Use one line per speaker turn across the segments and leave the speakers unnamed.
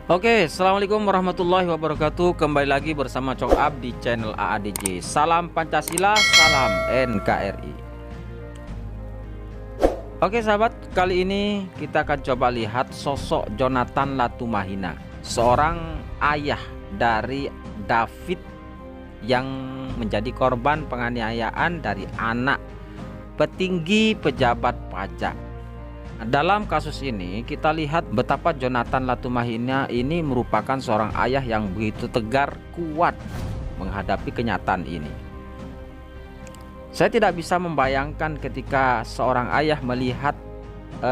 Oke, assalamualaikum warahmatullahi wabarakatuh. Kembali lagi bersama Cok Ab di channel AADJ. Salam Pancasila, salam NKRI. Oke sahabat, kali ini kita akan coba lihat sosok Jonathan Latumahina, seorang ayah dari David yang menjadi korban penganiayaan dari anak petinggi pejabat pajak. Dalam kasus ini kita lihat betapa Jonathan Latumahina ini merupakan seorang ayah yang begitu tegar, kuat menghadapi kenyataan ini. Saya tidak bisa membayangkan ketika seorang ayah melihat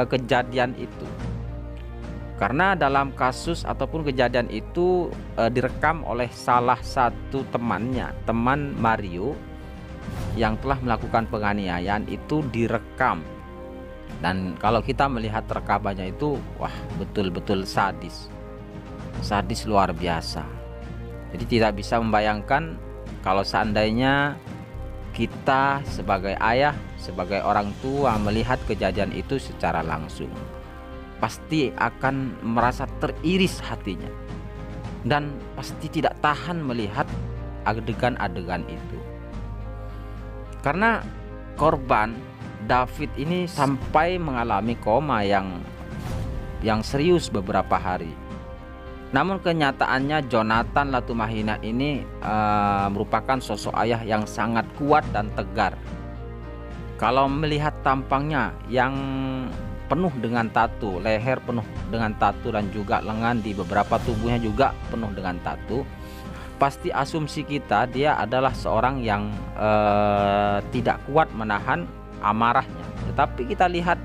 kejadian itu. Karena dalam kasus ataupun kejadian itu direkam oleh salah satu temannya, teman Mario yang telah melakukan penganiayaan itu direkam. Dan kalau kita melihat rekamannya itu, wah, betul-betul sadis luar biasa. Jadi tidak bisa membayangkan kalau seandainya kita sebagai ayah, sebagai orang tua melihat kejadian itu secara langsung, pasti akan merasa teriris hatinya dan pasti tidak tahan melihat adegan-adegan itu. Karena korban David ini sampai mengalami koma yang serius beberapa hari. Namun kenyataannya Jonathan Latumahina ini merupakan sosok ayah yang sangat kuat dan tegar. Kalau melihat tampangnya yang penuh dengan tato, leher penuh dengan tato dan juga lengan di beberapa tubuhnya juga penuh dengan tato, pasti asumsi kita dia adalah seorang yang tidak kuat menahan amarahnya. Tetapi kita lihat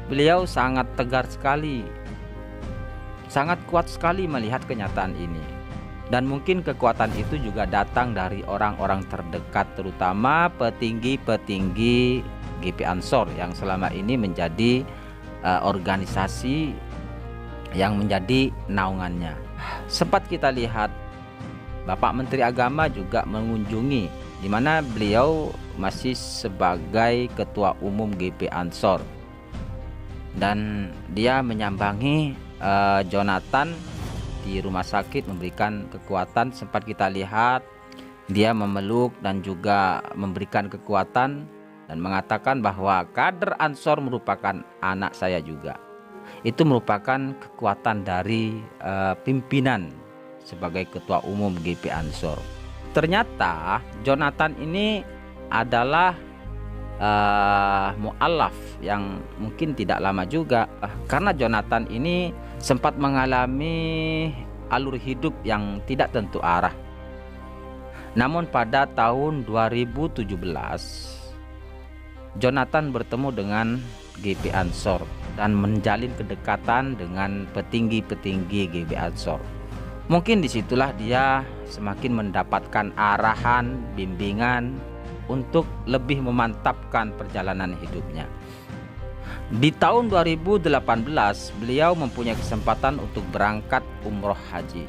beliau sangat tegar sekali, sangat kuat sekali melihat kenyataan ini. Dan mungkin kekuatan itu juga datang dari orang-orang terdekat, terutama petinggi-petinggi GP Ansor yang selama ini menjadi organisasi yang menjadi naungannya. Sempat kita lihat Bapak Menteri Agama juga mengunjungi, di mana beliau masih sebagai Ketua Umum GP Ansor, dan dia menyambangi Jonathan di rumah sakit, memberikan kekuatan. Sempat kita lihat dia memeluk dan juga memberikan kekuatan dan mengatakan bahwa kader Ansor merupakan anak saya juga. Itu merupakan kekuatan dari pimpinan sebagai Ketua Umum GP Ansor. Ternyata Jonathan ini adalah mu'alaf yang mungkin tidak lama juga, karena Jonathan ini sempat mengalami alur hidup yang tidak tentu arah. Namun pada tahun 2017 Jonathan bertemu dengan GP Ansor dan menjalin kedekatan dengan petinggi-petinggi GP Ansor. Mungkin disitulah dia semakin mendapatkan arahan, bimbingan untuk lebih memantapkan perjalanan hidupnya. Di tahun 2018 beliau mempunyai kesempatan untuk berangkat umroh haji,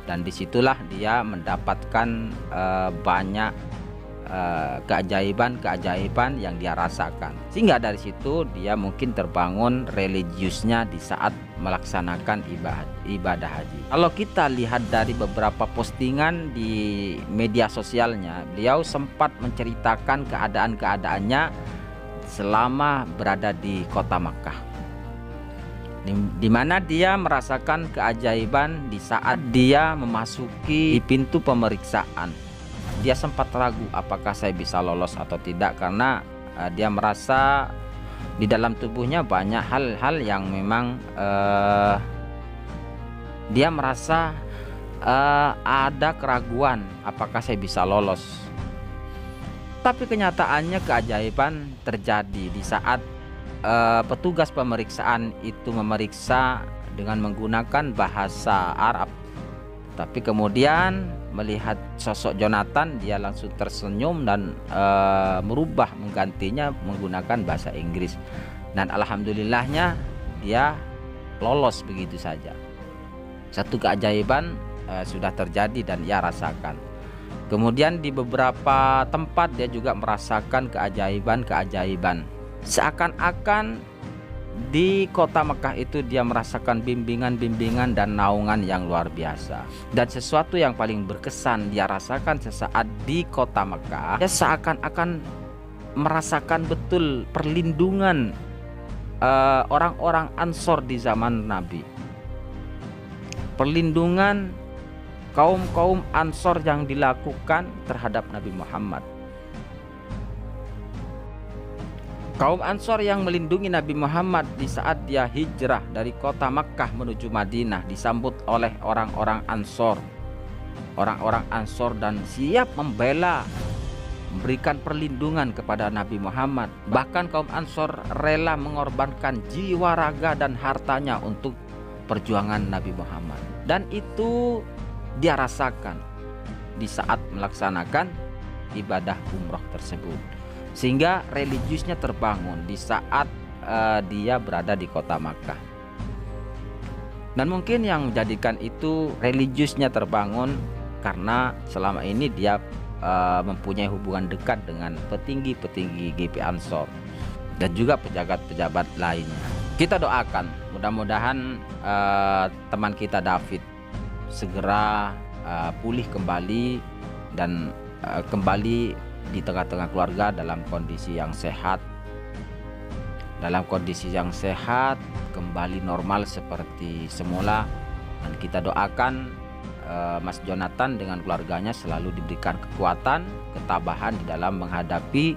dan disitulah dia mendapatkan banyak keajaiban-keajaiban yang dia rasakan, sehingga dari situ dia mungkin terbangun religiusnya di saat melaksanakan ibadah haji. Kalau kita lihat dari beberapa postingan di media sosialnya, beliau sempat menceritakan keadaan-keadaannya selama berada di kota Makkah, di mana dia merasakan keajaiban di saat dia memasuki pintu pemeriksaan. Dia sempat ragu apakah saya bisa lolos atau tidak, karena dia merasa di dalam tubuhnya banyak hal-hal yang memang dia merasa ada keraguan apakah saya bisa lolos. Tapi kenyataannya keajaiban terjadi di saat petugas pemeriksaan itu memeriksa dengan menggunakan bahasa Arab. Tapi kemudian melihat sosok Jonathan, dia langsung tersenyum dan menggantinya menggunakan bahasa Inggris. Dan alhamdulillahnya dia lolos begitu saja. Satu keajaiban sudah terjadi dan ia rasakan. Kemudian di beberapa tempat dia juga merasakan keajaiban-keajaiban. Seakan-akan di kota Mekah itu dia merasakan bimbingan-bimbingan dan naungan yang luar biasa. Dan sesuatu yang paling berkesan dia rasakan sesaat di kota Mekah, dia seakan-akan merasakan betul perlindungan orang-orang Ansor di zaman Nabi. Perlindungan kaum-kaum Ansor yang dilakukan terhadap Nabi Muhammad. Kaum Ansor yang melindungi Nabi Muhammad di saat dia hijrah dari kota Makkah menuju Madinah disambut oleh orang-orang Ansor. Orang-orang Ansor dan siap membela, memberikan perlindungan kepada Nabi Muhammad. Bahkan kaum Ansor rela mengorbankan jiwa, raga, dan hartanya untuk perjuangan Nabi Muhammad. Dan itu dia rasakan di saat melaksanakan ibadah umroh tersebut. Sehingga religiusnya terbangun di saat dia berada di kota Makkah. Dan mungkin yang menjadikan itu religiusnya terbangun karena selama ini dia mempunyai hubungan dekat dengan petinggi-petinggi GP Ansor dan juga pejabat-pejabat lainnya. Kita doakan mudah-mudahan teman kita David segera pulih kembali dan kembali di tengah-tengah keluarga dalam kondisi yang sehat, kembali normal seperti semula. Dan kita doakan Mas Jonathan dengan keluarganya selalu diberikan kekuatan, ketabahan di dalam menghadapi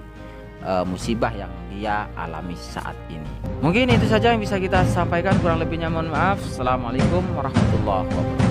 musibah yang dia alami saat ini. Mungkin itu saja yang bisa kita sampaikan, kurang lebihnya mohon maaf. Assalamualaikum warahmatullahi wabarakatuh.